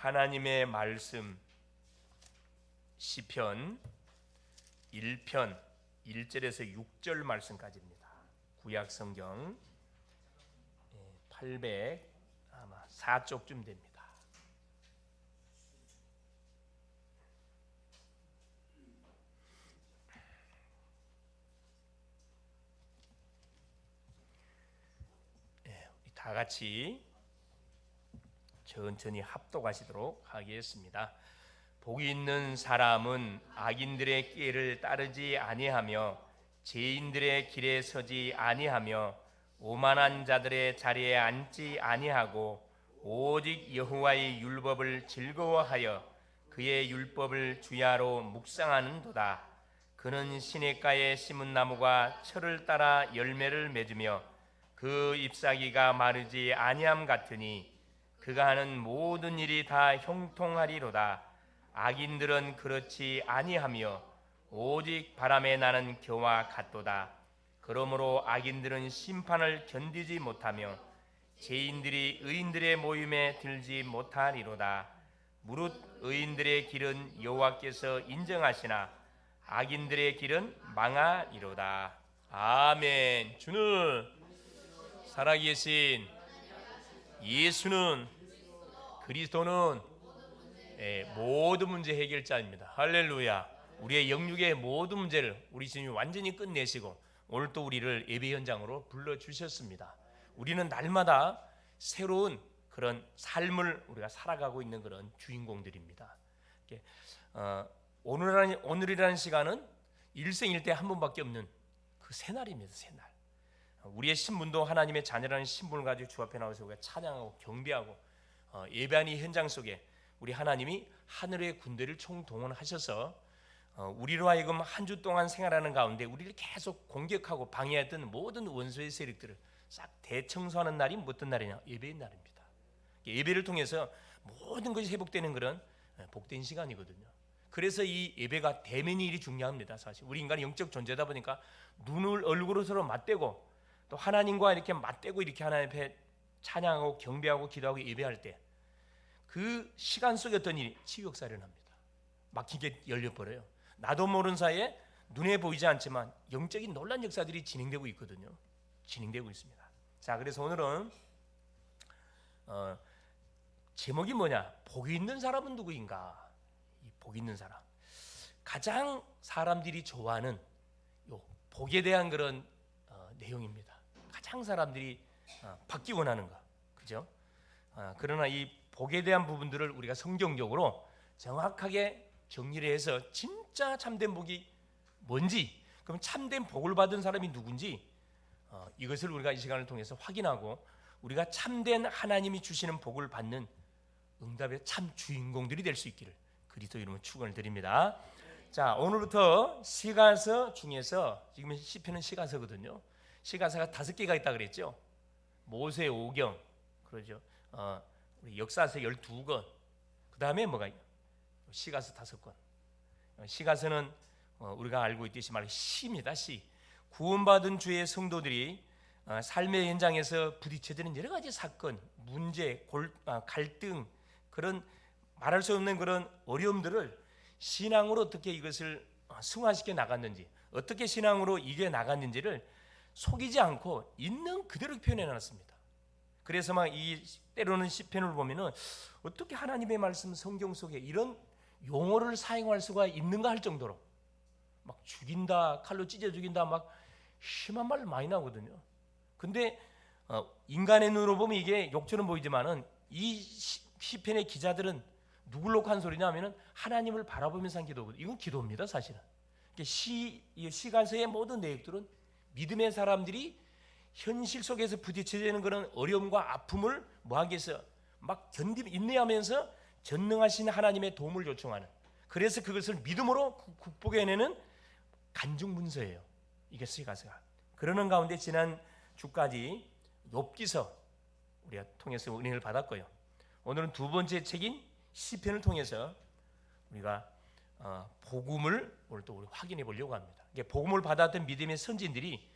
하나님의 말씀 시편 1편 1절에서 6절 말씀까지입니다. 구약 성경 804쪽쯤 됩니다. 다 같이 천천히 합독하시도록 하겠습니다. 복이 있는 사람은 악인들의 길을 따르지 아니하며 죄인들의 길에 서지 아니하며 오만한 자들의 자리에 앉지 아니하고 오직 여호와의 율법을 즐거워하여 그의 율법을 주야로 묵상하는도다. 그는 시냇가에 심은 나무가 철을 따라 열매를 맺으며 그 잎사귀가 마르지 아니함 같으니 그가 하는 모든 일이 다 형통하리로다. 악인들은 그렇지 아니하며 오직 바람에 나는 겨와 같도다. 그러므로 악인들은 심판을 견디지 못하며 죄인들이 의인들의 모임에 들지 못하리로다. 무릇 의인들의 길은 여호와께서 인정하시나 악인들의 길은 망하리로다. 아멘. 주는 살아계신 예수는 그리스도는 모든 문제 해결자입니다. 할렐루야. 우리의 영육의 모든 문제를 우리 주님이 완전히 끝내시고 오늘 또 우리를 예배 현장으로 불러주셨습니다. 우리는 날마다 새로운 그런 삶을 우리가 살아가고 있는 그런 주인공들입니다. 오늘이라는 시간은 일생일대 한 번밖에 없는 그 새날입니다. 새날. 우리의 신분도 하나님의 자녀라는 신분을 가지고 주 앞에 나와서 우리가 찬양하고 경배하고 예배하는 현장 속에 우리 하나님이 하늘의 군대를 총동원하셔서 우리로 하여금 한 주 동안 생활하는 가운데 우리를 계속 공격하고 방해했던 모든 원수의 세력들을 싹 대청소하는 날이 어떤 날이냐? 예배의 날입니다. 예배를 통해서 모든 것이 회복되는 그런 복된 시간이거든요. 그래서 이 예배가 대면이 일이 중요합니다. 사실 우리 인간이 영적 존재다 보니까 눈을 얼굴로 서로 맞대고 또 하나님과 이렇게 맞대고 이렇게 하나님 앞에 찬양하고 경배하고 기도하고 예배할 때 그 시간 속에 어떤 일이 치유역사를 합니다. 막히게 열려버려요. 나도 모르는 사이에 눈에 보이지 않지만 영적인 놀라운 역사들이 진행되고 있거든요. 진행되고 있습니다. 자, 그래서 오늘은 제목이 뭐냐? 복이 있는 사람은 누구인가? 이 복이 있는 사람, 가장 사람들이 좋아하는 요 복에 대한 그런 내용입니다. 가장 사람들이 받기 원하는 거, 그죠? 그러나 이 복에 대한 부분들을 우리가 성경적으로 정확하게 정리를 해서 진짜 참된 복이 뭔지, 그럼 참된 복을 받은 사람이 누군지 이것을 우리가 이 시간을 통해서 확인하고 우리가 참된 하나님이 주시는 복을 받는 응답의 참 주인공들이 될 수 있기를 그리스도 이름으로 축원을 드립니다. 자, 오늘부터 시가서 중에서 지금 시편은 시가서거든요. 시가서가 5개가 있다 그랬죠. 모세 5경, 그러죠. 우리 역사서 12권, 그 다음에 뭐가 시가서 5권. 시가서는 우리가 알고 있듯이 말 시입니다. 시. 구원받은 주의 성도들이 삶의 현장에서 부딪혀지는 여러 가지 사건, 문제, 갈등, 그런 말할 수 없는 그런 어려움들을 신앙으로 어떻게 이것을 승화시켜 나갔는지, 어떻게 신앙으로 이겨 나갔는지를 속이지 않고 있는 그대로 표현해 놨습니다. 그래서 막 이 때로는 시편을 보면은 어떻게 하나님의 말씀 성경 속에 이런 용어를 사용할 수가 있는가 할 정도로 막 죽인다, 칼로 찢어 죽인다, 막 심한 말 많이 나오거든요. 근데 인간의 눈으로 보면 이게 욕처럼 보이지만은 이 시편의 기자들은 누굴 놓고 한 소리냐 하면은 하나님을 바라보면서 한 기도거든요. 이건 기도입니다, 사실은. 시가서의 모든 내용들은 믿음의 사람들이 현실 속에서 부딪혀지는 그런 어려움과 아픔을 뭐하기 위해서 막 인내하면서 전능하신 하나님의 도움을 요청하는, 그래서 그것을 믿음으로 극복해내는 간증문서예요. 이게 시가서가. 그러는 가운데 지난 주까지 욥기서 우리가 통해서 은혜를 받았고요. 오늘은 두 번째 책인 시편을 통해서 우리가 복음을 오늘 또 우리 확인해 보려고 합니다. 이게 복음을 받았던 믿음의 선진들이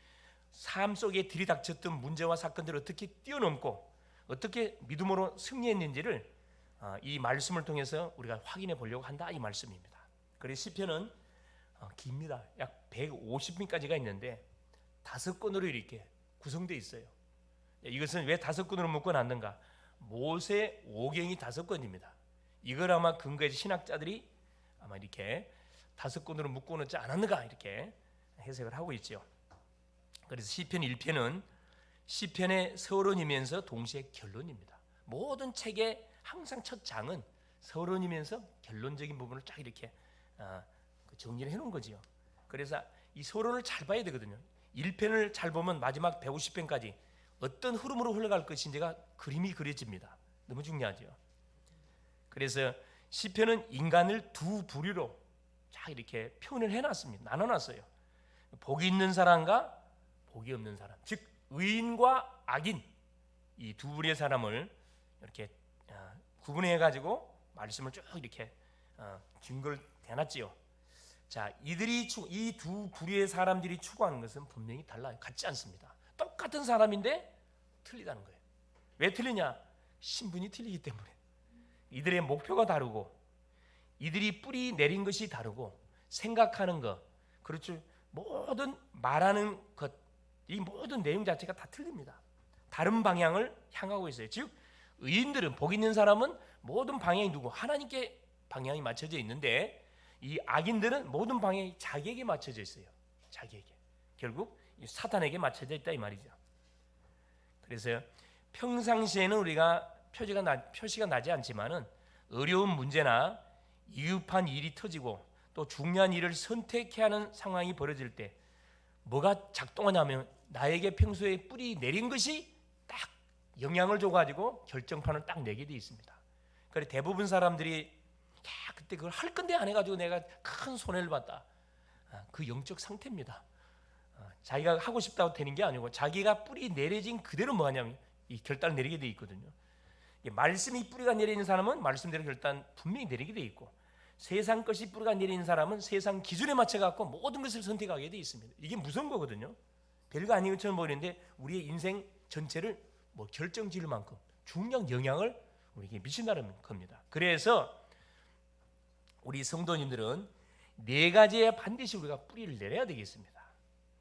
삶 속에 들이닥쳤던 문제와 사건들을 어떻게 뛰어넘고 어떻게 믿음으로 승리했는지를 이 말씀을 통해서 우리가 확인해 보려고 한다 이 말씀입니다. 그래서 시편은 깁니다. 약 150편까지가 있는데 5권으로 이렇게 구성되어 있어요. 이것은 왜 5권으로 묶어놨는가? 모세 오경이 5권입니다. 이걸 아마 근거해서 신학자들이 아마 이렇게 5권으로 묶어놓지 않았는가 이렇게 해석을 하고 있죠. 그래서 시편 1편은 시편의 서론이면서 동시에 결론입니다. 모든 책의 항상 첫 장은 서론이면서 결론적인 부분을 쫙 이렇게 정리를 해놓은 거지요. 그래서 이 서론을 잘 봐야 되거든요. 1편을 잘 보면 마지막 150편까지 어떤 흐름으로 흘러갈 것인지가 그림이 그려집니다. 너무 중요하죠. 그래서 시편은 인간을 두 부류로 쫙 이렇게 표현을 해놨습니다. 나눠놨어요. 복이 있는 사람과 복이 없는 사람, 즉 의인과 악인, 이 두 부류의 사람을 이렇게 구분해 가지고 말씀을 쭉 이렇게 증거를 대놨지요. 자, 이 두 부류의 사람들이 추구하는 것은 분명히 달라요. 같지 않습니다. 똑같은 사람인데 틀리다는 거예요. 왜 틀리냐? 신분이 틀리기 때문에. 이들의 목표가 다르고, 이들이 뿌리 내린 것이 다르고, 생각하는 것, 그렇죠. 모든 말하는 것, 이 모든 내용 자체가 다 틀립니다. 다른 방향을 향하고 있어요. 즉 의인들은, 복 있는 사람은 모든 방향이 누구? 하나님께 방향이 맞춰져 있는데, 이 악인들은 모든 방향이 자기에게 맞춰져 있어요. 자기에게. 결국 사탄에게 맞춰져 있다 이 말이죠. 그래서 평상시에는 우리가 표시가 나지 않지만은 어려운 문제나 위급한 일이 터지고 또 중요한 일을 선택해야 하는 상황이 벌어질 때 뭐가 작동하냐면 나에게 평소에 뿌리 내린 것이 딱 영향을 줘가지고 결정판을 딱 내게 돼 있습니다. 그래서 대부분 사람들이 그때 그걸 할 건데 안 해가지고 내가 큰 손해를 봤다. 그 영적 상태입니다. 자기가 하고 싶다고 되는 게 아니고 자기가 뿌리 내려진 그대로 뭐 하냐면 이 결단을 내리게 돼 있거든요. 말씀이 뿌리가 내리는 사람은 말씀대로 결단 분명히 내리게 돼 있고, 세상 것이 뿌리가 내리는 사람은 세상 기준에 맞춰 갖고 모든 것을 선택하게 돼 있습니다. 이게 무서운 거거든요. 별거 아닌 것처럼 보이는데 우리의 인생 전체를 결정 지을 만큼 중요한 영향을 우리에게 미친다는 겁니다. 그래서 우리 성도님들은 4가지에 반드시 우리가 뿌리를 내려야 되겠습니다.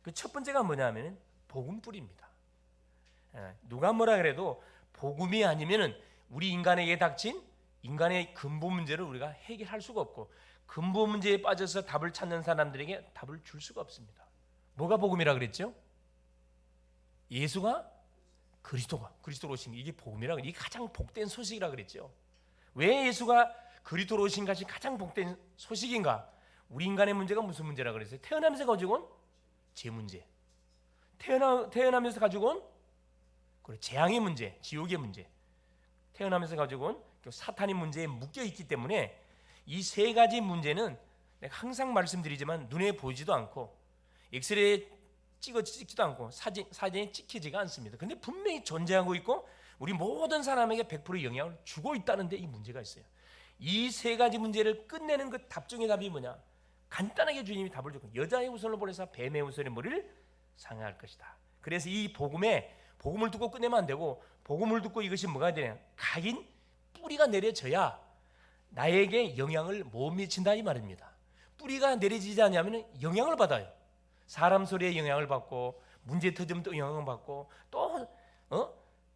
그 첫 번째가 뭐냐면 복음 뿌리입니다. 누가 뭐라 그래도 복음이 아니면은 우리 인간에게 닥친 인간의 근본 문제를 우리가 해결할 수가 없고, 근본 문제에 빠져서 답을 찾는 사람들에게 답을 줄 수가 없습니다. 뭐가 복음이라 그랬죠? 예수가 그리스도로 오신 이게 복음이라, 이게 가장 복된 소식이라 그랬죠. 왜 예수가 그리스도로 오신 것이 가장 복된 소식인가? 우리 인간의 문제가 무슨 문제라 그랬어요? 태어나면서 가지고 온 죄 문제, 태어나면서 가지고 온 재앙의 문제, 지옥의 문제, 태어나면서 가지고 온 사탄의 문제에 묶여 있기 때문에 이 3가지 문제는 내가 항상 말씀드리지만 눈에 보이지도 않고 엑스레이 찍지도 않고 사진에 찍히지가 않습니다. 근데 분명히 존재하고 있고 우리 모든 사람에게 100% 영향을 주고 있다는데 이 문제가 있어요. 이 3가지 문제를 끝내는 그 답중의 답이 뭐냐? 간단하게 주님이 답을 줬고, 여자의 후손을 보내서 뱀의 후손의 머리를 상할 것이다. 그래서 이 복음을 듣고 끝내면 안 되고, 복음을 듣고 이것이 뭐가 되냐? 각인 뿌리가 내려져야 나에게 영향을 못 미친다 이 말입니다. 뿌리가 내려지지 않으면 영향을 받아요. 사람 소리에 영향을 받고, 문제 터지면 또 영향을 받고, 또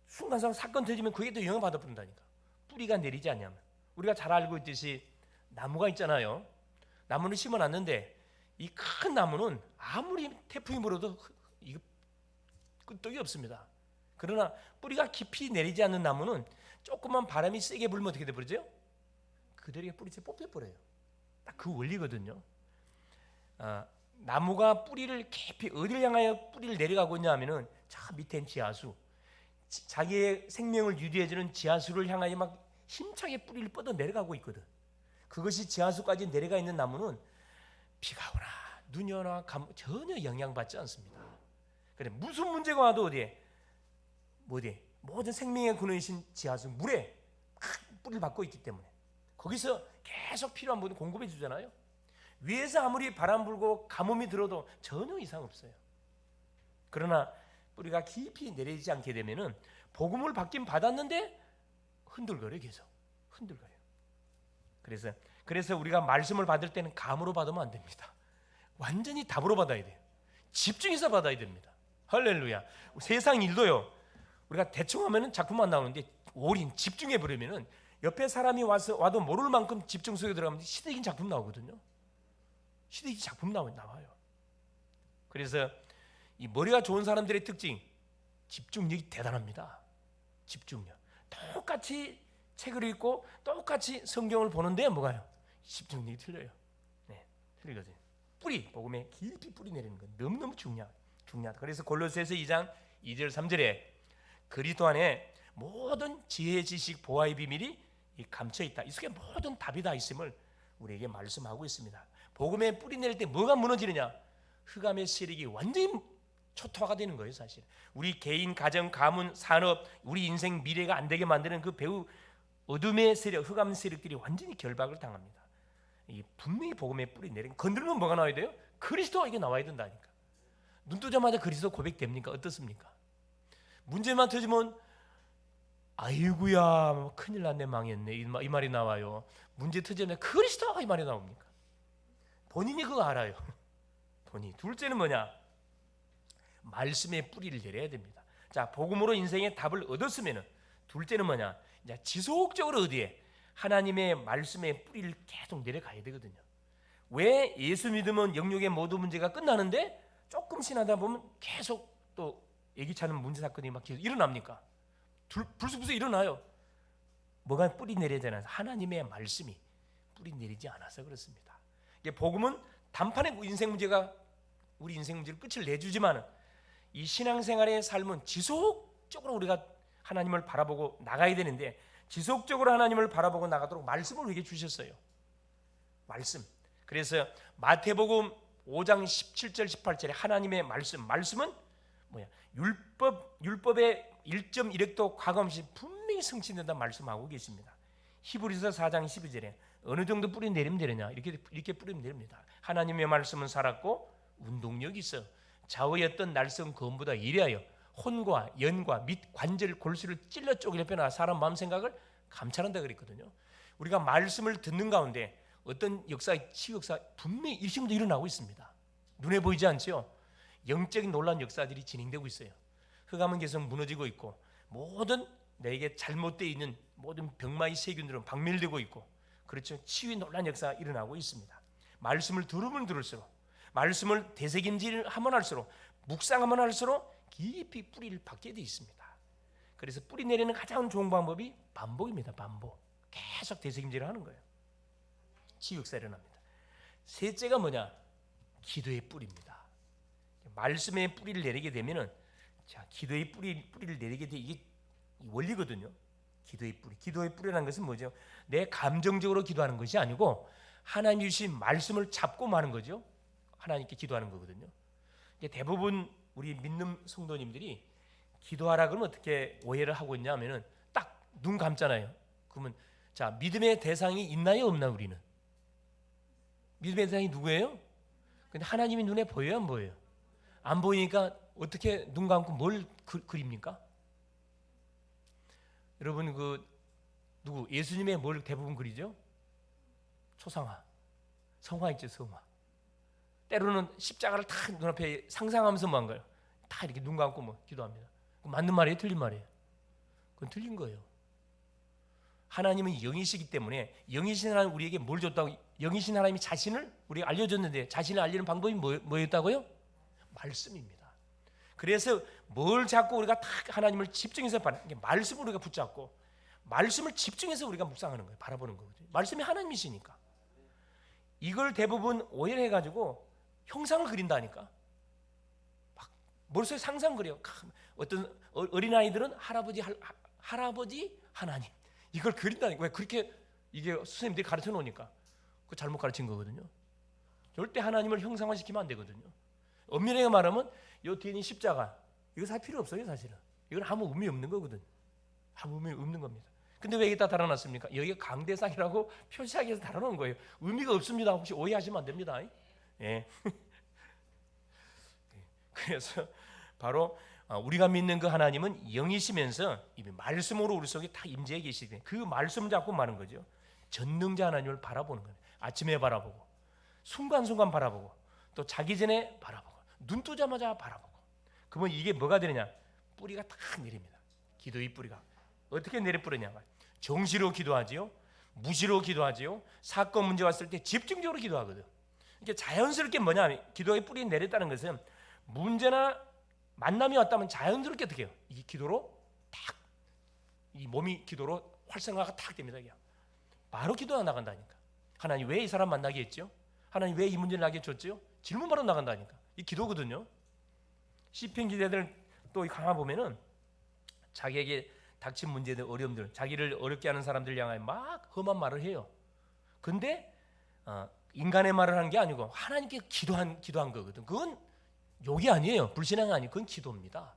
순간적으로 사건 터지면 그게 또 영향을 받아버린다니까. 뿌리가 내리지 않으면. 우리가 잘 알고 있듯이 나무가 있잖아요. 나무를 심어놨는데 이 큰 나무는 아무리 태풍이 불어도 이거 끄떡이 없습니다. 그러나 뿌리가 깊이 내리지 않는 나무는 조금만 바람이 세게 불면 어떻게 돼버리죠? 그대로 뿌리채 뽑혀버려요. 딱 그 원리거든요. 나무가 뿌리를 깊이 어디를 향하여 뿌리를 내려가고 있냐 하면은 저 밑엔 지하수, 자기의 생명을 유지해주는 지하수를 향하여 막 힘차게 뿌리를 뻗어 내려가고 있거든. 그것이 지하수까지 내려가 있는 나무는 비가 오나 눈이 오나 전혀 영향받지 않습니다. 그래, 무슨 문제가 와도 어디에 모든 생명의 근원이신 지하수 물에 뿌리를 받고 있기 때문에 거기서 계속 필요한 모든 공급해 주잖아요. 위에서 아무리 바람 불고 가뭄이 들어도 전혀 이상 없어요. 그러나 뿌리가 깊이 내리지 않게 되면은 복음을 받긴 받았는데 흔들거려, 계속 흔들거려요. 그래서 우리가 말씀을 받을 때는 감으로 받으면 안 됩니다. 완전히 답으로 받아야 돼요. 집중해서 받아야 됩니다. 할렐루야. 세상 일도요, 우리가 대충 하면은 작품 안 나오는데 올인 집중해 버리면은 옆에 사람이 와도 모를 만큼 집중 속에 들어가면 시대적인 작품 나오거든요. 시대적인 작품 나와요. 그래서 이 머리가 좋은 사람들의 특징, 집중력이 대단합니다. 집중력. 똑같이 책을 읽고 똑같이 성경을 보는데 뭐가요? 집중력이 틀려요. 네, 틀리거든요. 복음에 깊이 뿌리 내리는 건 너무너무 중요하다. 그래서 골로새서 2장 2절 3절에 그리스도 안에 모든 지혜, 지식, 보화의 비밀이 감춰 있다. 이 속에 모든 답이 다 있음을 우리에게 말씀하고 있습니다. 복음에 뿌리 내릴 때 뭐가 무너지느냐? 흑암의 세력이 완전히 초토화가 되는 거예요, 사실. 우리 개인, 가정, 가문, 산업, 우리 인생 미래가 안 되게 만드는 그 배후 어둠의 세력, 흑암 세력들이 완전히 결박을 당합니다. 이 분명히 복음에 뿌리 내린 건드리면 뭐가 나와야 돼요? 그리스도가 이게 나와야 된다니까. 눈 뜨자마자 그리스도 고백됩니까? 어떻습니까? 문제만 터지면 아이고야 큰일 났네, 망했네, 이 말이 나와요. 문제 터지면 그리스도가 이 말이 나옵니까? 본인이 그거 알아요. 본인. 둘째는 뭐냐? 말씀의 뿌리를 내려야 됩니다. 자, 복음으로 인생의 답을 얻었으면은 둘째는 뭐냐? 이제 지속적으로 어디에? 하나님의 말씀의 뿌리를 계속 내려가야 되거든요. 왜 예수 믿으면 영역의 모든 문제가 끝나는데 조금 지나다 보면 계속 또 예기치 않은 문제 사건이 막 계속 일어납니까? 불쑥불쑥 일어나요. 뭐가 뿌리 내려야 되나? 하나님의 말씀이 뿌리 내리지 않아서 그렇습니다. 이게 복음은 단판에 인생 문제가 우리 인생 문제를 끝을 내주지만 이 신앙생활의 삶은 지속적으로 우리가 하나님을 바라보고 나가야 되는데 지속적으로 하나님을 바라보고 나가도록 말씀을 우리에게 주셨어요. 말씀. 그래서 마태복음 5장 17절 18절에 하나님의 말씀은 뭐야? 율법의 1.1획도 과거 없이 분명히 성취된다 말씀하고 계십니다. 히브리서 4장 12절에 어느 정도 뿌리 내리면 되느냐? 이렇게 뿌리면 됩니다. 하나님의 말씀은 살았고 운동력이 있어. 좌우의 어떤 날성 검보다 이래하여 혼과 연과 및 관절 골수를 찔러 쪼개려 빼나 사람 마음 생각을 감찰한다 그랬거든요. 우리가 말씀을 듣는 가운데 어떤 치유 역사 분명히 일시금도 일어나고 있습니다. 눈에 보이지 않죠? 영적인 놀라운 역사들이 진행되고 있어요. 흑암은 계속 무너지고 있고 모든 내게 잘못되어 있는 모든 병마의 세균들은 박멸되고 있고 그렇죠. 치유의 놀라운 역사가 일어나고 있습니다. 말씀을 들으면 들을수록 말씀을 되새김질하면 할수록 묵상하면 할수록 깊이 뿌리를 박게 되어 있습니다. 그래서 뿌리 내리는 가장 좋은 방법이 반복입니다. 반복. 계속 되새김질을 하는 거예요. 치유 역사 일어납니다. 셋째가 뭐냐? 기도의 뿌리입니다. 말씀의 뿌리를 내리게 되면은 자, 기도의 뿌리를 내리게 돼 이게 원리거든요. 기도의 뿌리라는 것은 뭐죠? 내 감정적으로 기도하는 것이 아니고 하나님 주신 말씀을 잡고 마는 거죠. 하나님께 기도하는 거거든요. 대부분 우리 믿는 성도님들이 기도하라 그러면 어떻게 오해를 하고 있냐면은 딱 눈 감잖아요. 그러면 자, 믿음의 대상이 있나요, 없나 우리는? 믿음의 대상이 누구예요? 근데 하나님이 눈에 보여요, 안 보여요? 안 보이니까 어떻게 눈 감고 뭘 그립니까? 여러분 누구 예수님의 뭘 대부분 그리죠? 초상화, 성화 있죠, 성화. 때로는 십자가를 다 눈앞에 상상하면서 뭐 한 거예요? 다 이렇게 눈 감고 뭐 기도합니다. 맞는 말이에요, 틀린 말이에요? 그건 틀린 거예요. 하나님은 영이시기 때문에 영이신 하나님 우리에게 뭘 줬다고? 영이신 하나님이 자신을 우리가 알려줬는데 자신을 알리는 방법이 뭐였다고요? 말씀입니다. 그래서 뭘 잡고 우리가 딱 하나님을 집중해서 말씀을 우리가 붙잡고 말씀을 집중해서 우리가 묵상하는 거예요. 바라보는 거거든요. 말씀이 하나님이시니까. 이걸 대부분 오해를 해가지고 형상을 그린다니까. 막 머릿속에 상상 그려요. 어떤 어린아이들은 할아버지 하나님 이걸 그린다니까. 왜 그렇게 이게 선생님들이 가르쳐 놓으니까 그 잘못 가르친 거거든요. 절대 하나님을 형상화시키면 안 되거든요. 엄밀하게 말하면 이 뒤에 있는 십자가 이거 살 필요 없어요. 사실은 이건 아무 의미 없는 거거든. 아무 의미 없는 겁니다. 근데 왜 여기다 달아놨습니까? 여기가 강대상이라고 표시하기 위해서 달아놓은 거예요. 의미가 없습니다. 혹시 오해하시면 안 됩니다. 예. 그래서 바로 우리가 믿는 그 하나님은 영이시면서 이 말씀으로 우리 속에 다 임재해 계시대. 그 말씀을 잡고 말하는 거죠. 전능자 하나님을 바라보는 거예요. 아침에 바라보고 순간순간 바라보고 또 자기 전에 바라보고 눈 뜨자마자 바라보고. 그러면 이게 뭐가 되느냐? 뿌리가 다 내립니다. 기도의 뿌리가 어떻게 내려 뿌리냐? 정시로 기도하지요, 무시로 기도하지요, 사건 문제 왔을 때 집중적으로 기도하거든. 이게 자연스럽게 뭐냐? 기도의 뿌리 내렸다는 것은 문제나 만남이 왔다면 자연스럽게 어떻게 해요? 이 기도로 탁, 이 몸이 기도로 활성화가 탁 됩니다. 이게 바로 기도가 나간다니까. 하나님 왜 이 사람 만나게 했죠? 하나님 왜 이 문제를 나게 줬죠? 질문 바로 나간다니까. 이 기도거든요. 시편 기자들 또 강화 보면은 자기에게 닥친 문제들, 어려움들, 자기를 어렵게 하는 사람들 향하여 막 험한 말을 해요. 근데 인간의 말을 한 게 아니고 하나님께 기도한 거거든. 그건 욕이 아니에요. 불신앙이 아니고 그건 기도입니다.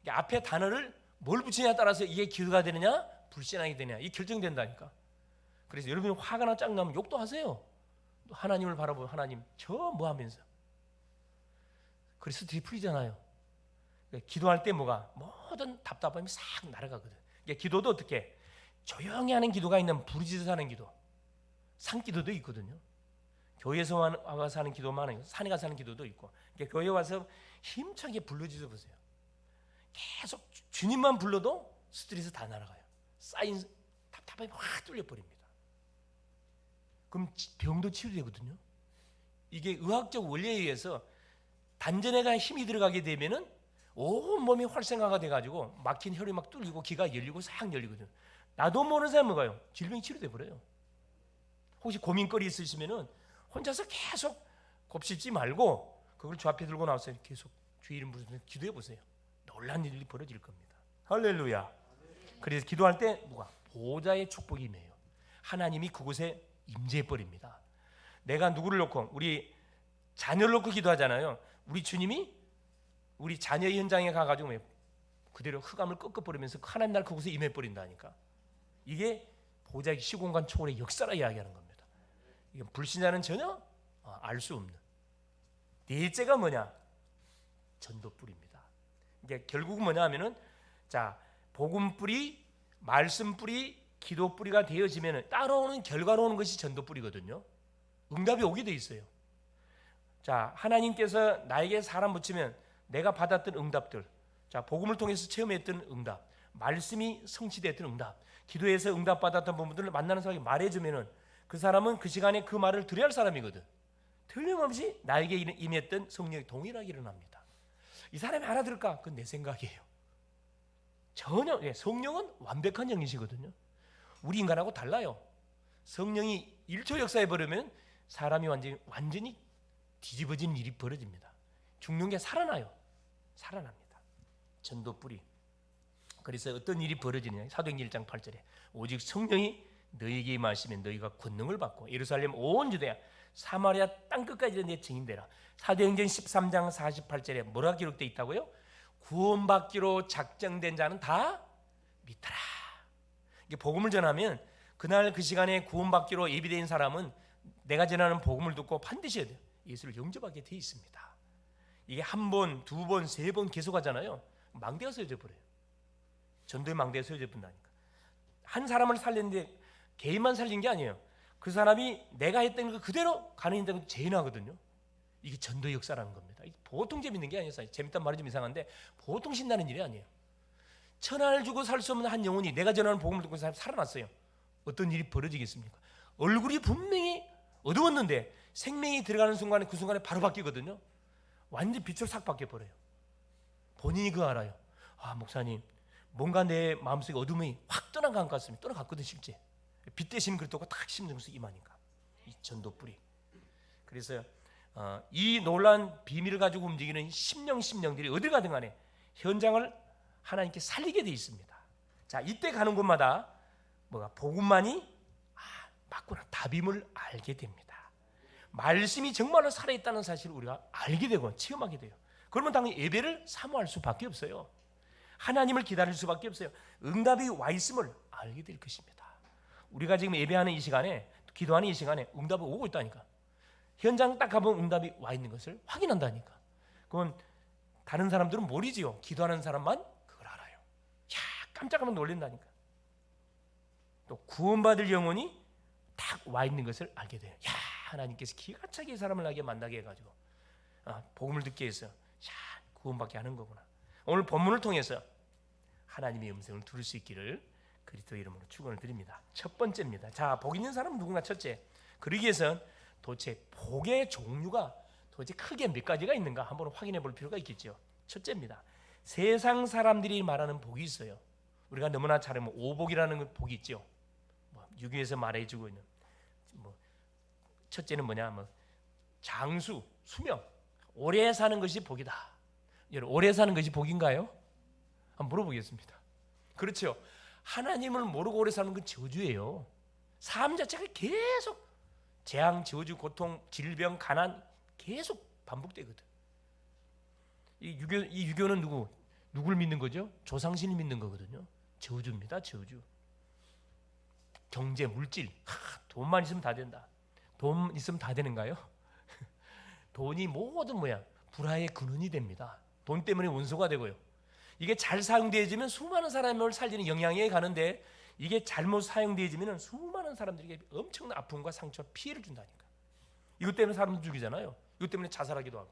앞에 단어를 뭘 붙이냐에 따라서 이게 기도가 되느냐, 불신앙이 되느냐, 이 결정된다니까. 그래서 여러분이 화가 나 짱나면 욕도 하세요. 하나님을 바라보면 하나님 저 뭐 하면서. 그래서 뒤풀이잖아요. 기도할 때 뭐가 모든 답답함이 싹 날아가거든. 기도도 어떻게 조용히 하는 기도가 있는 부르짖어서 하는 기도, 산기도도 있거든요. 교회에서 와서 하는 기도 많아요. 산에 가서 하는 기도도 있고. 교회 와서 힘차게 불러짖어 보세요. 계속 주님만 불러도 스트레스 다 날아가요. 쌓인 답답함이 확 뚫려버립니다. 그럼 병도 치유되거든요. 이게 의학적 원리에 의해서 단전에가 힘이 들어가게 되면은 온 몸이 활성화가 돼가지고 막힌 혈이 막 뚫리고 기가 열리고 싹 열리거든요. 나도 모르는 사람은 뭐가요? 질병이 치료돼 버려요. 혹시 고민거리 있으시면은 혼자서 계속 곱씹지 말고 그걸 주 앞에 들고 나와서 계속 주의 이름 부르면서 기도해 보세요. 놀란 일이 벌어질 겁니다. 할렐루야. 그래서 기도할 때 누가 보좌의 축복이 임해요. 하나님이 그곳에 임재해 버립니다. 내가 누구를 놓고 우리 자녀를 놓고 기도하잖아요. 우리 주님이 우리 자녀의 현장에 가가지고 그대로 흑암을 꺾어버리면서 하나님 날 그곳에 임해 버린다니까. 이게 보좌의 시공간 초월의 역사라 이야기하는 겁니다. 이건 불신자는 전혀 알 수 없는. 넷째가 뭐냐? 전도뿌리입니다. 이게 결국은 뭐냐 하면은 자, 복음뿌리, 말씀뿌리, 기도뿌리가 되어지면은 따라오는 결과로 오는 것이 전도뿌리거든요. 응답이 오게 돼 있어요. 자, 하나님께서 나에게 사람 붙이면 내가 받았던 응답들, 자, 복음을 통해서 체험했던 응답, 말씀이 성취됐던 응답, 기도에서 응답받았던 부분들을 만나는 사람이 말해주면은 그 사람은 그 시간에 그 말을 들어야 할 사람이거든. 틀림없이 나에게 임했던 성령이 동일하게 일어납니다. 이 사람이 알아들을까? 그건 내 생각이에요. 전혀. 성령은 완벽한 영이시거든요. 우리 인간하고 달라요. 성령이 1초 역사해 버리면 사람이 완전히 뒤집어진 일이 벌어집니다. 죽는 게 살아나요. 살아납니다. 전도뿌리. 그래서 어떤 일이 벌어지느냐? 사도행전 1장 8절에 오직 성령이 너희에게 임하시면 너희가 권능을 받고 예루살렘 온 유대야 사마리아 땅끝까지 내 증인되라. 사도행전 13장 48절에 뭐라 기록되어 있다고요? 구원받기로 작정된 자는 다 믿더라. 이게 복음을 전하면 그날 그 시간에 구원받기로 예비된 사람은 내가 전하는 복음을 듣고 반드시 예수를 영접하게 되어 있습니다. 이게 한 번, 두 번, 세 번 계속하잖아요. 망대가 서여져 버려요. 전도의 망대가 서여져 본다니까. 한 사람을 살렸는데 개인만 살린 게 아니에요. 그 사람이 내가 했던 거 그대로 가는 인자가 재인하거든요. 이게 전도의 역사라는 겁니다. 보통 재밌는 게 아니에요. 재밌단 말이 좀 이상한데 보통 신나는 일이 아니에요. 천하를 주고 살 수 없는 한 영혼이 내가 전하는 복음을 듣고 살아났어요. 어떤 일이 벌어지겠습니까? 얼굴이 분명히 어두웠는데 생명이 들어가는 순간에 그 순간에 바로 바뀌거든요. 완전 빛으로 싹 바뀌어버려요. 본인이 그거 알아요. 아, 목사님 뭔가 내 마음속에 어둠이 확 떠나간 것 같습니다. 떠나갔거든 실제. 빛 대신 그렇다고 딱 심정에서 임하니까. 이 전도뿌리. 그래서 이 놀라운 비밀을 가지고 움직이는 심령들이 어딜 가든 간에 현장을 하나님께 살리게 돼 있습니다. 자, 이때 가는 곳마다 뭐가 복음만이 맞구나 답임을 알게 됩니다. 말씀이 정말로 살아있다는 사실을 우리가 알게 되고 체험하게 돼요. 그러면 당연히 예배를 사모할 수밖에 없어요. 하나님을 기다릴 수밖에 없어요. 응답이 와 있음을 알게 될 것입니다. 우리가 지금 예배하는 이 시간에, 기도하는 이 시간에 응답이 오고 있다니까. 현장 딱 가보면 응답이 와 있는 것을 확인한다니까. 그건 다른 사람들은 모르지요. 기도하는 사람만 그걸 알아요. 야, 깜짝깜짝 놀란다니까. 또 구원받을 영혼이 딱 와 있는 것을 알게 돼요. 야, 하나님께서 기가 차게 이 사람을 나게 만나게 해가지고 복음을 듣게 해서 구원받게 하는 거구나. 오늘 본문을 통해서 하나님의 음성을 들을 수 있기를 그리스도 이름으로 축원을 드립니다. 첫 번째입니다. 자, 복 있는 사람은 누구나 첫째. 그러기 위해선 도대체 복의 종류가 도대체 크게 몇 가지가 있는가 한번 확인해 볼 필요가 있겠죠. 첫째입니다. 세상 사람들이 말하는 복이 있어요. 우리가 너무나 잘 알면 오복이라는 복이 있죠. 유교에서 말해주고 있는 첫째는 뭐냐, 장수, 수명, 오래 사는 것이 복이다. 여러분, 오래 사는 것이 복인가요? 한번 물어보겠습니다. 그렇죠. 하나님을 모르고 오래 사는 건 저주예요. 삶 자체가 계속 재앙, 저주, 고통, 질병, 가난 계속 반복되거든. 이 유교는 누굴 믿는 거죠? 조상신을 믿는 거거든요. 저주입니다. 저주. 경제, 물질, 돈만 있으면 다 된다. 돈 있으면 다 되는가요? 돈이 모든 불화의 근원이 됩니다. 돈 때문에 원소가 되고요. 이게 잘 사용되어지면 수많은 사람을 살리는 영향에 가는데 이게 잘못 사용되어지면 수많은 사람들에게 엄청난 아픔과 상처, 피해를 준다니까. 이것 때문에 사람들 죽이잖아요. 이것 때문에 자살하기도 하고.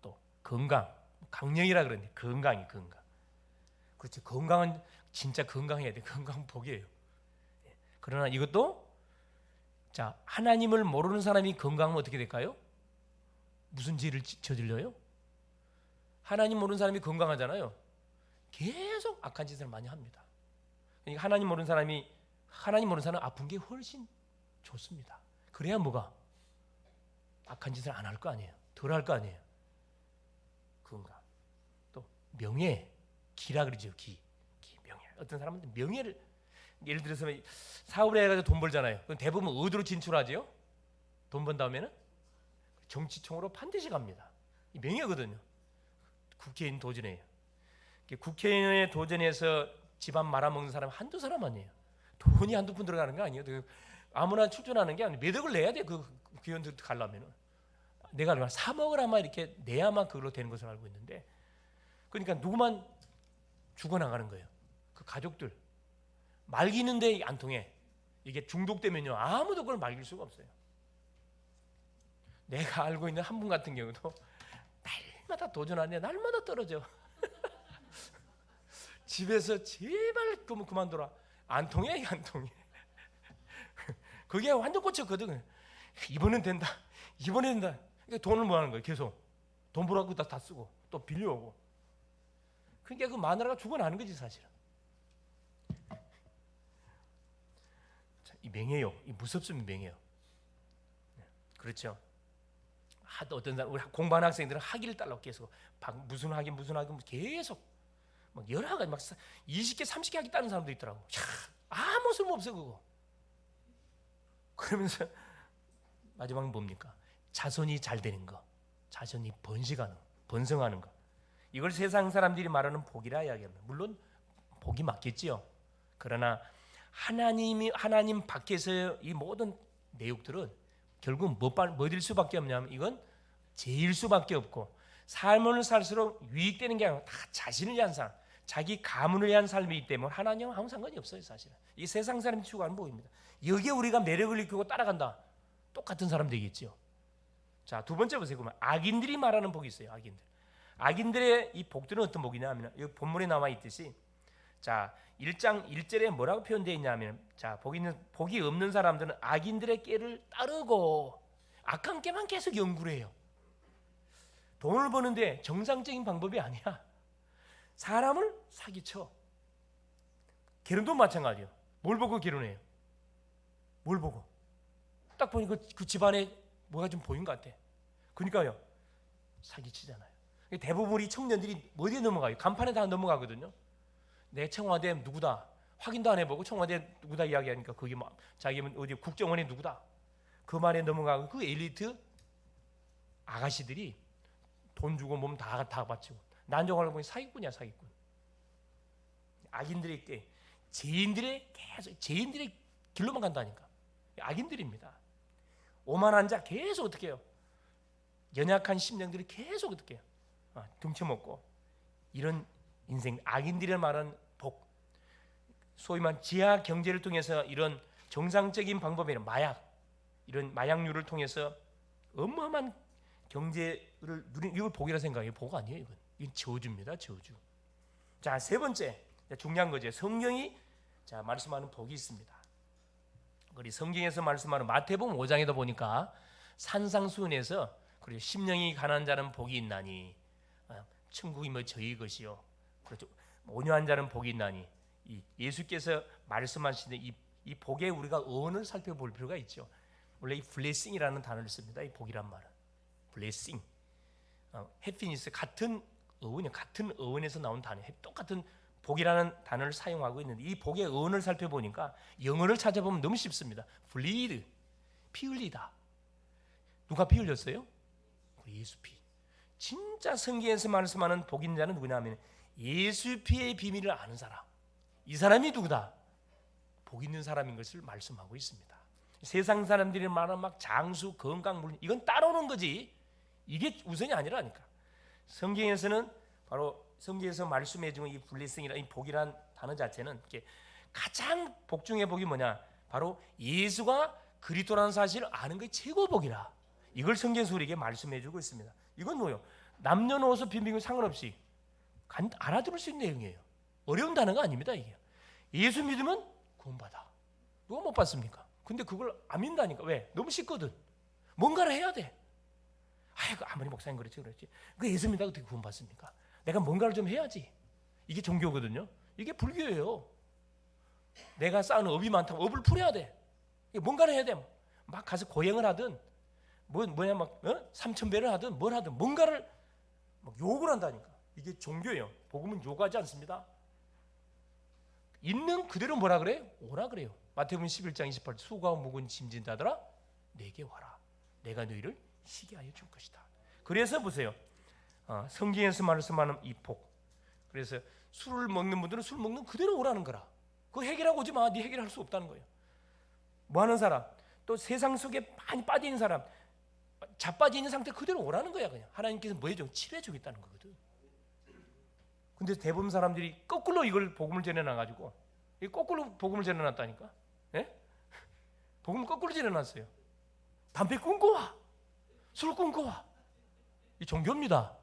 또 건강, 강령이라 그러는데 건강. 그렇지. 건강은 진짜 건강해야 돼. 건강 복이에요. 그러나 이것도 하나님을 모르는 사람이 건강하면 어떻게 될까요? 무슨 죄를 저질러요? 하나님 모르는 사람이 건강하잖아요. 계속 악한 짓을 많이 합니다. 그러니까 하나님 모르는 사람은 아픈 게 훨씬 좋습니다. 그래야 악한 짓을 안 할 거 아니에요. 덜 할 거 아니에요. 건강. 또 명예, 기라 그러죠. 명예. 어떤 사람은 명예를, 예를 들어서 사업을 해가지고 돈 벌잖아요. 그럼 대부분 어디로 진출하죠? 돈 번 다음에는 정치총으로 반드시 갑니다. 이 명예거든요. 국회의원 도전해요. 국회의원에 도전해서 집안 말아먹는 사람 한두 사람 아니에요. 돈이 한두 푼 들어가는 거 아니에요. 아무나 출전하는 게 아니에요. 몇 억을 내야 돼. 그 국회의원 가려면 내가 얼마 3억을 아마 이렇게 내야만 그걸로 되는 것을 알고 있는데, 그러니까 누구만 죽어나가는 거예요. 그 가족들 말기는데 안 통해. 이게 중독되면요 아무도 그걸 말길 수가 없어요. 내가 알고 있는 한 분 같은 경우도 날마다 도전하는데 날마다 떨어져. 집에서 제발 그만둬라. 안 통해. 그게 완전 꽂혔거든. 이번엔 된다. 그러니까 돈을 뭐 하는 거예요. 계속 돈 벌어갖고 다 쓰고 또 빌려오고. 그러니까 그 마누라가 죽어나는 거지 사실은. 이 명예요. 이 무섭습니다. 명예요. 그렇죠. 어떤 사람, 우리 공부하는 학생들은 학위를 달라고 계속 무슨 학위 계속 여러 가지 20개 30개 학위 따는 사람도 있더라고. 아무 쓸모없어 그거. 그러면서 마지막은 뭡니까? 자손이 잘 되는 거, 자손이 번성하는 거. 이걸 세상 사람들이 말하는 복이라 이야기합니다. 물론 복이 맞겠지요. 그러나 하나님 밖에서 이 모든 내용들은 결국 뭐일 수밖에 없냐면 이건 죄일 수밖에 없고, 삶을 살수록 유익되는 게 아니라 다 자신을 위한 삶, 자기 가문을 위한 삶이기 때문에 하나님은 아무 상관이 없어요. 사실은 이 세상 사람이 추구하는 복입니다. 여기에 우리가 매력을 느끼고 따라간다, 똑같은 사람 되겠죠. 자, 두 번째 보세요. 그러면 악인들이 말하는 복이 있어요. 악인들의 이 복들은 어떤 복이냐 하면 여기 본문에 나와 있듯이, 자 1장 1절에 뭐라고 표현되어 있냐면, 자 복이 없는 사람들은 악인들의 꾀를 따르고 악한 꾀만 계속 연구를 해요. 돈을 버는데 정상적인 방법이 아니야. 사람을 사기쳐. 결혼도 마찬가지예요. 뭘 보고 결혼해요? 뭘 보고? 딱 보니까 그 집안에 뭐가 좀 보인 것 같아. 그러니까요 사기치잖아요. 대부분 우리 청년들이 어디에 넘어가요? 간판에 다 넘어가거든요. 내 청와대 누구다 확인도 안 해보고 청와대 누구다 이야기하니까 그게 자기 어디 국정원에 누구다 그 말에 넘어가고, 그 엘리트 아가씨들이 돈 주고 몸 다 바치고 난정하려고 보니 사기꾼이야. 사기꾼. 악인들의 때 죄인들의 길로만 간다니까. 악인들입니다. 오만한 자 계속 어떻게 해요? 연약한 심령들이 계속 어떻게 등쳐먹고 이런 인생, 악인들이 말하는 복, 소위 말하는 지하 경제를 통해서 이런 정상적인 방법이나 이런 마약류를 통해서 어마어마한 경제를 누리는, 이걸 복이라 생각해요. 복 아니에요. 이건 저주입니다. 저주. 자, 세 번째 중요한 거죠. 성경이 말씀하는 복이 있습니다. 우리 성경에서 말씀하는 마태복음 5장에도 보니까 산상수훈에서 그리고 심령이 가난한 자는 복이 있나니 천국이 뭐 저희 것이요, 그렇죠, 온유한 자는 복이 있나니, 이 예수께서 말씀하시는 이 복에 우리가 어원을 살펴볼 필요가 있죠. 원래 이 blessing이라는 단어를 씁니다. 이 복이란 말은 blessing, happiness 같은 어원에서 나온 단어, 똑같은 복이라는 단어를 사용하고 있는데 이 복의 어원을 살펴보니까 영어를 찾아보면 너무 쉽습니다. bleed, 피 흘리다. 누가 피 흘렸어요? 예수 피. 진짜 성경에서 말씀하는 복인 자는 누구냐면 예수 피의 비밀을 아는 사람. 이 사람이 누구다? 복 있는 사람인 것을 말씀하고 있습니다. 세상 사람들이 말하는 막 장수, 건강, 물, 이건 따라오는 거지 이게 우선이 아니라니까. 성경에서는 바로 성경에서 말씀해 주는 이 블레싱이라, 이 복이란 단어 자체는 가장 복 중의 복이 뭐냐? 바로 예수가 그리스도라는 사실을 아는 게 최고 복이라. 이걸 성경에서 우리에게 말씀해 주고 있습니다. 이건 뭐요? 남녀노소 빈민국 상관없이 알아들을 수 있는 내용이에요. 어려운 단어가 아닙니다. 이게 예수 믿으면 구원받아. 누가 못 받습니까? 근데 그걸 안 믿는다니까. 왜? 너무 쉽거든. 뭔가를 해야 돼. 아이고, 아무리 목사님 그렇지. 그 예수 믿다고 어떻게 구원받습니까? 내가 뭔가를 좀 해야지. 이게 종교거든요. 이게 불교예요. 내가 쌓은 업이 많다면 업을 풀어야 돼. 뭔가를 해야 돼. 막 가서 고행을 하든 삼천배를 하든 뭘 하든 뭔가를 막 욕을 한다니까. 이게 종교예요. 복음은 욕하지 않습니다. 있는 그대로 뭐라 그래요? 오라 그래요. 마태복음 11장 28절 수고하고 무거운 짐진 자들아 내게 와라. 내가 너희를 쉬게 하여 줄 것이다. 그래서 보세요. 성경에서 말씀하는 이 복. 그래서 술을 먹는 분들은 술 먹는 그대로 오라는 거라. 그거 해결하고 오지 마. 네 해결할 수 없다는 거예요. 뭐 하는 사람, 또 세상 속에 많이 빠져 있는 사람, 자빠져 있는 상태 그대로 오라는 거야. 그냥 하나님께서 뭐 해줘? 치료해 주겠다는 거거든. 근데 대부분 사람들이 거꾸로 이걸 복음을 전해놔가지고 거꾸로 복음을 전해놨다니까. 예? 복음을 거꾸로 전해놨어요. 담배 끊고 와, 술 끊고 와. 이 종교입니다.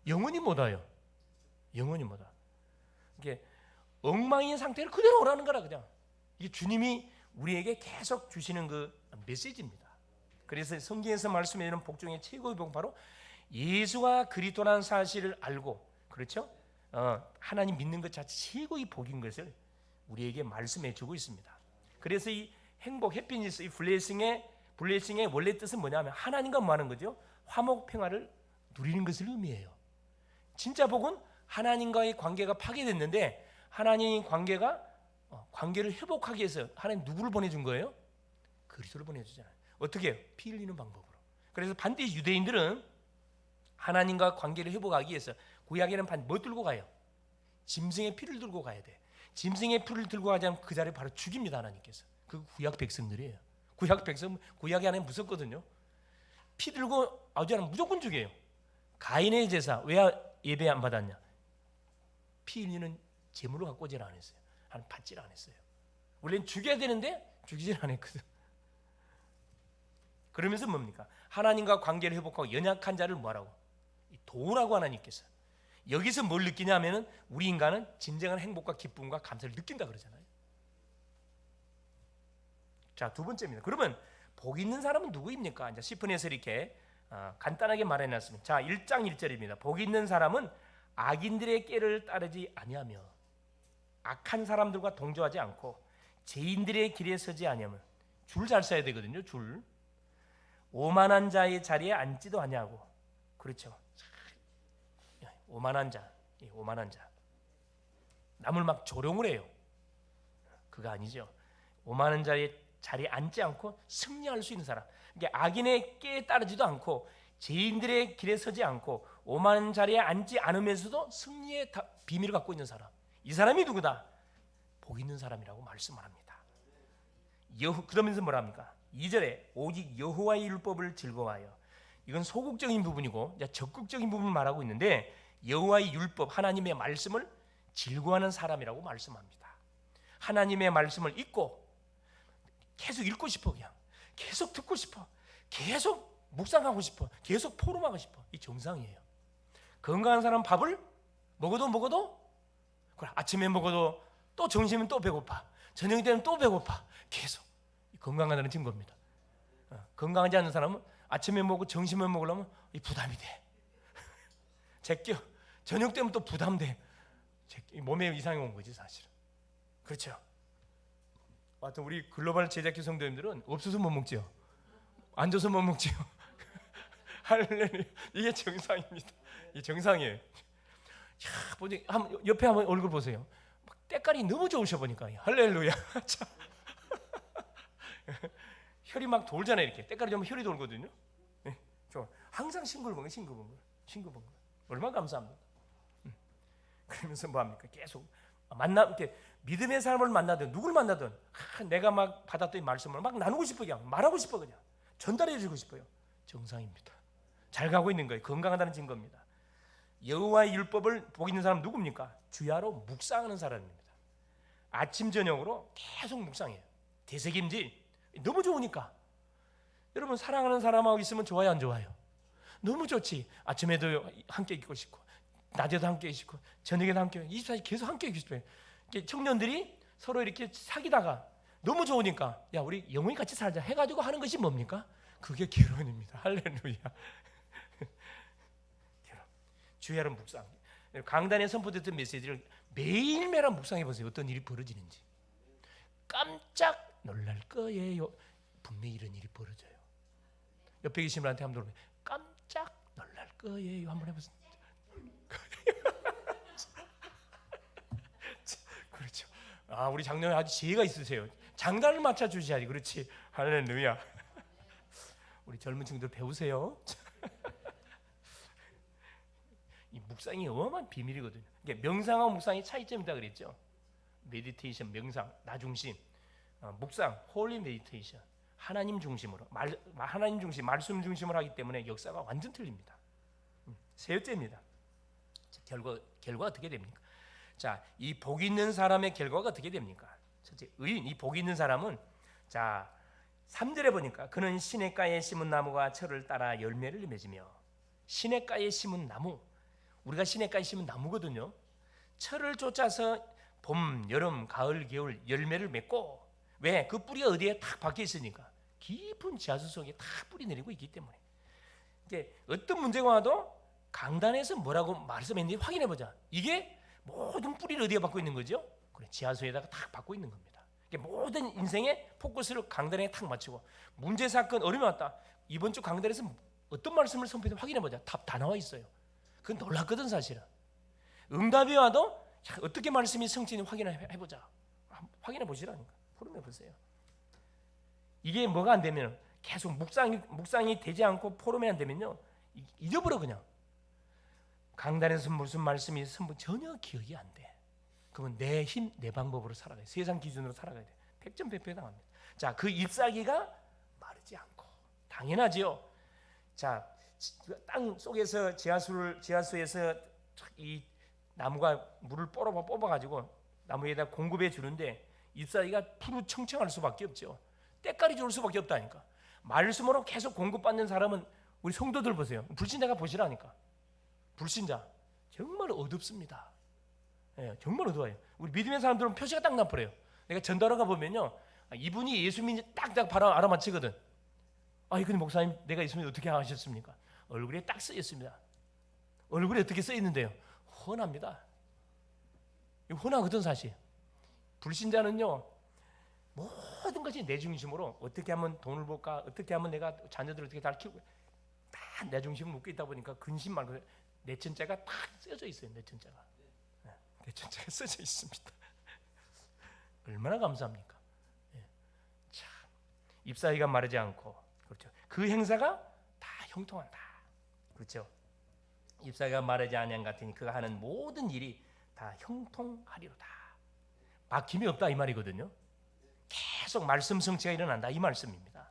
영원히 못 와요. 영원히 못 와. 이게 엉망인 상태를 그대로 오라는 거라. 그냥 이게 주님이 우리에게 계속 주시는 그 메시지입니다. 그래서 성경에서 말씀해 주는 복 중에 최고의 복은 바로 예수가 그리스도라는 사실을 알고, 그렇죠? 하나님 믿는 것 자체 최고의 복인 것을 우리에게 말씀해 주고 있습니다. 그래서 이 행복, 해피니스, 이 블레싱의 원래 뜻은 뭐냐면 하나님과 뭐 하는 거죠? 화목 평화를 누리는 것을 의미해요. 진짜 복은 하나님과의 관계가 파괴됐는데 하나님 관계를 회복하기 위해서 하나님 누구를 보내준 거예요? 그리스도를 보내주잖아요. 어떻게 해요? 피 흘리는 방법으로. 그래서 반드시 유대인들은 하나님과 관계를 회복하기 위해서 구약에는 뭐 들고 가요? 짐승의 피를 들고 가야 돼. 짐승의 피를 들고 가지 않으면 그 자리에 바로 죽입니다. 하나님께서. 그 구약 백성들이에요. 구약이 안에 무섭거든요. 피 들고 오지 않으면 무조건 죽여요. 가인의 제사 왜 예배 안 받았냐? 피 흘리는 제물로 갖고 오질 않았어요. 받질 않았어요. 원래는 죽여야 되는데 죽이질 않았거든. 그러면서 뭡니까? 하나님과 관계를 회복하고 연약한 자를 뭐하라고? 도우라고 하나님께서. 여기서 뭘 느끼냐면은 우리 인간은 진정한 행복과 기쁨과 감사를 느낀다 그러잖아요. 자, 두 번째입니다. 그러면 복 있는 사람은 누구입니까? 이제 시편에서 이렇게 간단하게 말해놨습니다. 자, 1장 1절입니다. 복 있는 사람은 악인들의 꾀를 따르지 아니하며 악한 사람들과 동조하지 않고 죄인들의 길에 서지 아니하면, 줄 잘 써야 되거든요. 줄. 오만한 자의 자리에 앉지도 아니하고. 그렇죠. 오만한 자. 남을 막 조롱을 해요. 그거 아니죠. 오만한 자의 자리에 앉지 않고 승리할 수 있는 사람. 그러니까 악인의 꾀에 따르지도 않고 죄인들의 길에 서지 않고 오만한 자리에 앉지 않으면서도 승리의 비밀을 갖고 있는 사람. 이 사람이 누구다? 복 있는 사람이라고 말씀을 합니다. 그러면서 뭐랍니까? 2절에 오직 여호와의 율법을 즐거워하여 이건 소극적인 부분이고 이제 적극적인 부분을 말하고 있는데 여호와의 율법 하나님의 말씀을 즐거워하는 사람이라고 말씀합니다. 하나님의 말씀을 읽고 계속 읽고 싶어, 그냥 계속 듣고 싶어, 계속 묵상하고 싶어, 계속 포럼하고 싶어. 이 정상이에요. 건강한 사람은 밥을 먹어도 그래, 아침에 먹어도 또 점심은 또 배고파, 저녁 때는 또 배고파. 계속 건강하다는 증거입니다. 건강하지 않은 사람은 아침에 먹고 점심에 먹으려면 이 부담이 돼. 제껴. 저녁 때면 또 부담돼. 몸에 이상이 온 거지 사실은. 그렇죠. 하여튼 우리 글로벌 제작교 성도님들은 없어서 못 먹죠. 앉아서 못 먹죠. 할렐루야. 이게 정상입니다. 이게 정상이에요. 야, 보니 옆에 한번 얼굴 보세요. 막 때깔이 너무 좋으셔 보니까. 할렐루야. 참. 혈이 막 돌잖아요. 이렇게 때깔이 좀 혈이 돌거든요. 네, 좋아. 항상 싱글벙글. 얼마나 감사합니까? 그러면서 뭐 합니까? 계속 이렇게 믿음의 사람을 만나든 누굴 만나든 내가 막 받았던 말씀을 막 나누고 싶어, 그냥 말하고 싶어, 그냥 전달해 주고 싶어요. 정상입니다. 잘 가고 있는 거예요. 건강하다는 증거입니다. 여호와의 율법을 복 있는 사람 누굽니까? 주야로 묵상하는 사람입니다. 아침 저녁으로 계속 묵상해요. 되새김질. 너무 좋으니까. 여러분 사랑하는 사람하고 있으면 좋아요, 안 좋아요? 너무 좋지. 아침에도 함께 있고 싶고, 낮에도 함께 있고, 저녁에도 함께, 24시간 계속 함께 있고 싶어요. 청년들이 서로 이렇게 사귀다가 너무 좋으니까 야 우리 영원히 같이 살자 해가지고 하는 것이 뭡니까? 그게 결혼입니다. 할렐루야. 주야로 묵상. 강단에 선포됐던 메시지를 매일매일 묵상해 보세요. 어떤 일이 벌어지는지. 깜짝 놀랄 거예요. 분명히 이런 일이 벌어져요. 옆에 계신 분한테 한번 물어보세요. 깜짝 놀랄 거예요. 한번 해보세요. 그렇죠. 아, 우리 장로님 아주 지혜가 있으세요. 장단을 맞춰 주셔야지. 그렇지. 할렐루야. 우리 젊은 친구들 배우세요. 이 묵상이 어마어마한 비밀이거든요. 명상하고 묵상의 차이점이다 그랬죠. 메디테이션, 명상, 나 중심, 묵상, 홀리 메디테이션, 하나님 중심으로, 하나님 중심, 말씀 중심으로 하기 때문에 역사가 완전 틀립니다. 셋째입니다. 결과 어떻게 됩니까? 자, 이 복 있는 사람의 결과가 어떻게 됩니까? 첫째, 의인, 이 복 있는 사람은 자 3절에 보니까 그는 시냇가에 심은 나무가 철을 따라 열매를 맺으며. 시냇가에 심은 나무, 우리가 시냇가에 심은 나무거든요. 철을 쫓아서 봄, 여름, 가을, 겨울 열매를 맺고. 왜? 그 뿌리가 어디에 탁 박혀 있으니까. 깊은 지하수 속에 탁 뿌리 내리고 있기 때문에. 이게 어떤 문제가 와도 강단에서 뭐라고 말씀했는지 확인해 보자. 이게 모든 뿌리를 어디에 받고 있는 거죠? 그래, 지하수에다가 탁 받고 있는 겁니다. 모든 인생의 포커스를 강단에 탁 맞추고 문제 사건 어려움이 왔다. 이번 주 강단에서 어떤 말씀을 선포했는지 확인해 보자. 답 다 나와 있어요. 그건 놀랐거든 사실은. 응답이 와도 어떻게 말씀이 성취인지 확인해 보자. 확인해 보시라니까. 포럼해 보세요. 이게 뭐가 안 되면 계속 묵상이 되지 않고 포럼이 안 되면요 잊어버려. 그냥 강단에서 무슨 말씀이 전혀 기억이 안 돼. 그러면 내 힘, 내 방법으로 살아가야 돼. 세상 기준으로 살아가야 돼. 100점 100배 당합니다. 자, 그 잎사귀가 마르지 않고 당연하지요. 자, 땅 속에서 지하수에서 이 나무가 물을 뽑아가지고 나무에다 공급해 주는데 잎사귀가 푸르청청할 수밖에 없죠. 때깔이 좋을 수밖에 없다니까. 말씀으로 계속 공급받는 사람은 우리 성도들 보세요. 불신자가 보시라니까. 불신자 정말 어둡습니다. 예, 정말 어두워요. 우리 믿음의 사람들은 표시가 딱 나버려요. 내가 전달하가 보면요, 이분이 예수 믿는지 딱딱 바로 알아맞히거든. 아, 근데 목사님, 내가 예수 믿는 어떻게 아셨습니까? 얼굴에 딱 써 있습니다. 얼굴에 어떻게 써 있는데요? 훤합니다. 이거 훤하거든 사실. 불신자는요, 모든 것이 내 중심으로 어떻게 하면 돈을 벌까, 어떻게 하면 내가 자녀들을 어떻게 잘 키우고 다 내 중심을 묶여 있다 보니까 근심 말고 내천자가 딱 써져 있어요. 내천자가 써져 있습니다. 얼마나 감사합니까? 참, 잎사귀가 마르지 않고, 그렇죠. 그 행사가 다 형통한다. 그렇죠. 잎사귀가 마르지 아니한 같으니 그가 하는 모든 일이 다 형통하리로다. 막힘이 없다 이 말이거든요. 계속 말씀 성취가 일어난다 이 말씀입니다.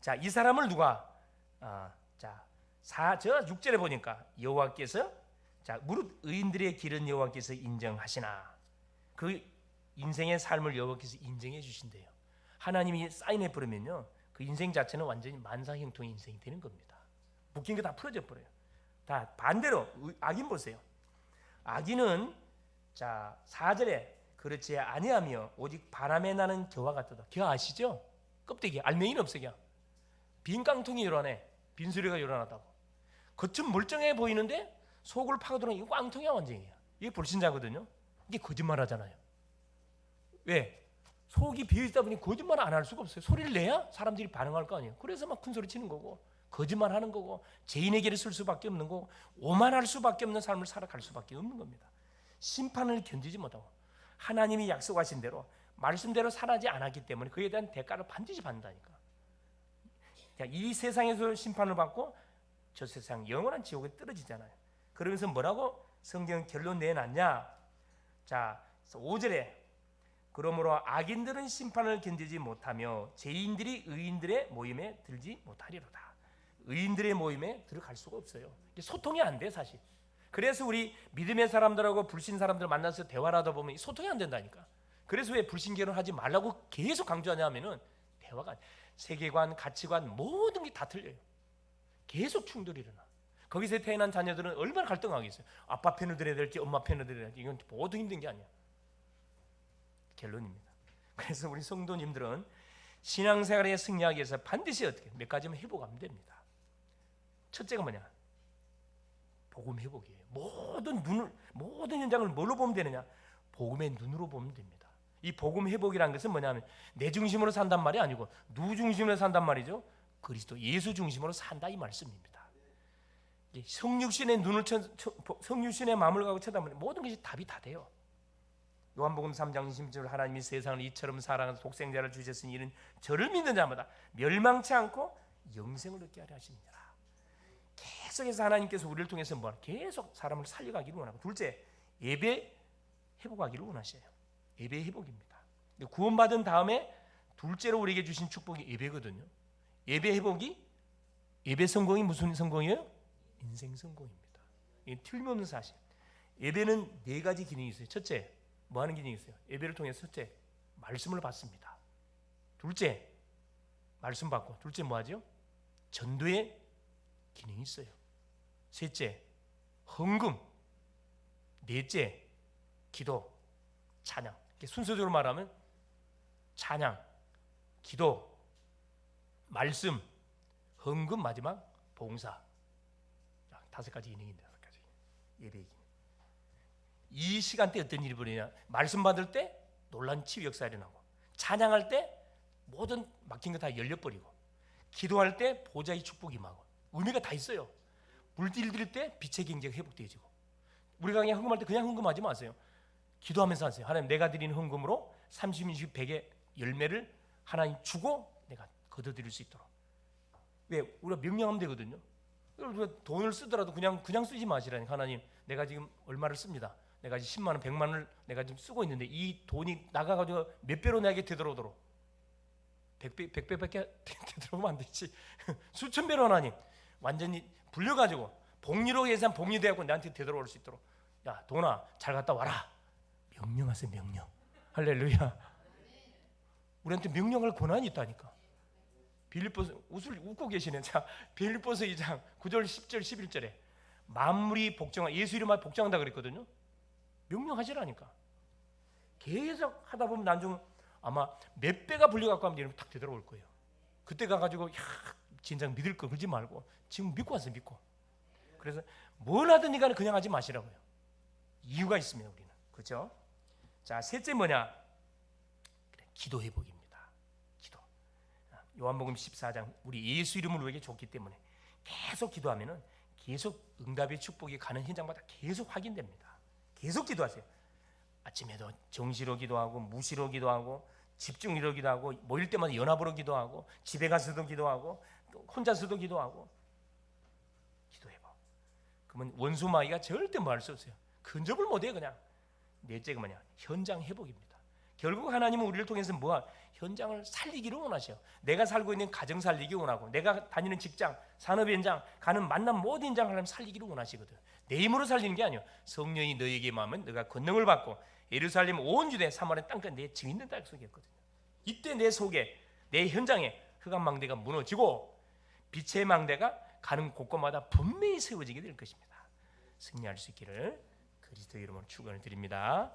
자, 이 사람을 누가 자, 6절에 보니까 여호와께서 자, 무릇 의인들의 길은 여호와께서 인정하시나 그 인생의 삶을 여호와께서 인정해 주신대요. 하나님이 사인해 버리면요, 그 인생 자체는 완전히 만사형통의 인생이 되는 겁니다. 묶인 거 다 풀어져 버려요. 다 반대로 악인 보세요. 악인은 자 4절에 그렇지 아니하며 오직 바람에 나는 겨와 같도다. 겨 아시죠? 껍데기 알맹이는 없어. 겨 빈 깡통이 요란해. 빈수레가 요란하다고. 겉은 멀쩡해 보이는데 속을 파고들면 이거 깡통이야 완전히야. 이게 불신자거든요. 이게 거짓말하잖아요. 왜? 속이 비어있다 보니 거짓말 안 할 수가 없어요. 소리를 내야 사람들이 반응할 거 아니에요. 그래서 막 큰 소리 치는 거고 거짓말하는 거고 죄인의 길을 쓸 수밖에 없는 거고 오만할 수밖에 없는 삶을 살아갈 수밖에 없는 겁니다. 심판을 견디지 못하고 하나님이 약속하신 대로 말씀대로 살아지 않았기 때문에 그에 대한 대가를 반드시 받는다니까. 이 세상에서 심판을 받고 저 세상 영원한 지옥에 떨어지잖아요. 그러면서 뭐라고 성경은 결론 내놨냐? 자 5절에 그러므로 악인들은 심판을 견디지 못하며 죄인들이 의인들의 모임에 들지 못하리로다. 의인들의 모임에 들어갈 수가 없어요. 소통이 안 돼 사실. 그래서 우리 믿음의 사람들하고 불신 사람들 만나서 대화를 하다 보면 소통이 안 된다니까. 그래서 왜 불신결혼 하지 말라고 계속 강조하냐면은 대화가 세계관, 가치관 모든 게 다 틀려요. 계속 충돌이 일어나. 거기서 태어난 자녀들은 얼마나 갈등하겠어요. 아빠 편을 들어야 될지 엄마 편을 들어야 될지 이건 모두 힘든 게 아니야. 결론입니다. 그래서 우리 성도님들은 신앙생활에 승리하기 위해서 반드시 어떻게 몇 가지만 회복하면 됩니다. 첫째가 뭐냐? 복음 회복이에요. 모든 현장을 뭘로 보면 되느냐? 복음의 눈으로 보면 됩니다. 이 복음 회복이라는 것은 뭐냐면 내 중심으로 산단 말이 아니고 누 중심으로 산단 말이죠. 그리스도 예수 중심으로 산다 이 말씀입니다. 성육신의 눈을 성육신의 마음을 가고 쳐다보면 모든 것이 답이 다 돼요. 요한복음 3장 20절 하나님이 세상을 이처럼 사랑하사 독생자를 주셨으니 이는 저를 믿는 자마다 멸망치 않고 영생을 얻게 하려 하시느니라. 계속해서 하나님께서 우리를 통해서 계속 사람을 살려가기를 원하고, 둘째 예배 회복하기를 원하셔요. 예배 회복입니다. 구원받은 다음에 둘째로 우리에게 주신 축복이 예배거든요. 예배 회복이 예배 성공이 무슨 성공이에요? 인생 성공입니다. 이게 틀림없는 사실. 예배는 네 가지 기능이 있어요. 첫째 뭐 하는 기능이 있어요? 예배를 통해서 첫째 말씀을 받습니다. 둘째 말씀 받고, 둘째 뭐 하죠? 전도의 기능이 있어요. 셋째 헌금, 넷째 기도, 찬양. 순서적으로 말하면 찬양, 기도, 말씀, 헌금, 마지막 봉사. 다섯 가지 기능인데, 다섯 가지 예배의 기능. 이 시간대 어떤 일이 벌어지냐? 말씀 받을 때 놀란 치유 역사 일어나고, 찬양할 때 모든 막힌 거 다 열려버리고, 기도할 때 보좌의 축복이 임하고, 의미가 다 있어요. 물질 드릴 때 빛의 경제가 회복되어지고, 우리가 그냥 헌금할 때 그냥 헌금하지 마세요. 기도하면서 하세요. 하나님, 내가 드리는 헌금으로 30, 20, 100의 열매를 하나님 주고 내가 거둬들일 수 있도록. 왜? 우리가 명령하면 되거든요. 우리가 돈을 쓰더라도 그냥 쓰지 마시라니까. 하나님, 내가 지금 얼마를 씁니다. 내가 지금 10만 원, 100만 원을 내가 지금 쓰고 있는데 이 돈이 나가가지고 몇 배로 내게 되돌아오도록. 100배밖에 되돌아오면 안 되지. 수천 배로 하나님 완전히 불려가지고 복리로 예산 복리되고 나한테 되돌아올 수 있도록. 야, 돈아 잘 갔다 와라. 명령하세요. 명령. 할렐루야. 우리한테 명령할 권한이 있다니까. 빌립보서 웃고 계시네. 자, 빌립보서 2장 9절 10절 11절에 만물이 복종하, 예수 이름으로 복종한다 그랬거든요. 명령하시라니까. 계속 하다 보면 나중에 아마 몇 배가 불려갖고 하면 이러면 딱 되돌아올 거예요. 그때 가가지고 야 진작 믿을 거 그러지 말고 지금 믿고 왔어요. 믿고. 그래서 뭘 하든 이간에 그냥 하지 마시라고요. 이유가 있습니다. 우리는. 그렇죠? 자, 셋째 뭐냐? 그래, 기도 회복입니다. 기도. 요한복음 14장 우리 예수 이름을 우리에게 줬기 때문에 계속 기도하면은 계속 응답의 축복이 가는 현장마다 계속 확인됩니다. 계속 기도하세요. 아침에도 정시로 기도하고 무시로 기도하고 집중으로 기도하고 모일 때마다 연합으로 기도하고 집에 가서도 기도하고 또 혼자서도 기도하고 기도해봐. 그러면 원수 마귀가 절대 뭐 할 수 없어요. 근접을 못해요. 그냥. 넷째가 뭐냐? 현장 회복입니다. 결국 하나님은 우리를 통해서 뭐야? 현장을 살리기를 원하셔. 내가 살고 있는 가정 살리기 원하고, 내가 다니는 직장, 산업 현장, 가는 만남 모든 현장을 하나님 살리기를 원하시거든. 내 힘으로 살리는 게 아니야. 성령이 너에게 임하면 너가 권능을 받고 예루살렘 온 유대 사마리아 땅까지 내 증인 된다 약속했거든요. 이때 내 속에, 내 현장에 흑암 망대가 무너지고 빛의 망대가 가는 곳곳마다 분명히 세워지게 될 것입니다. 승리할 수 있기를 그리스도 이름으로 축원을 드립니다.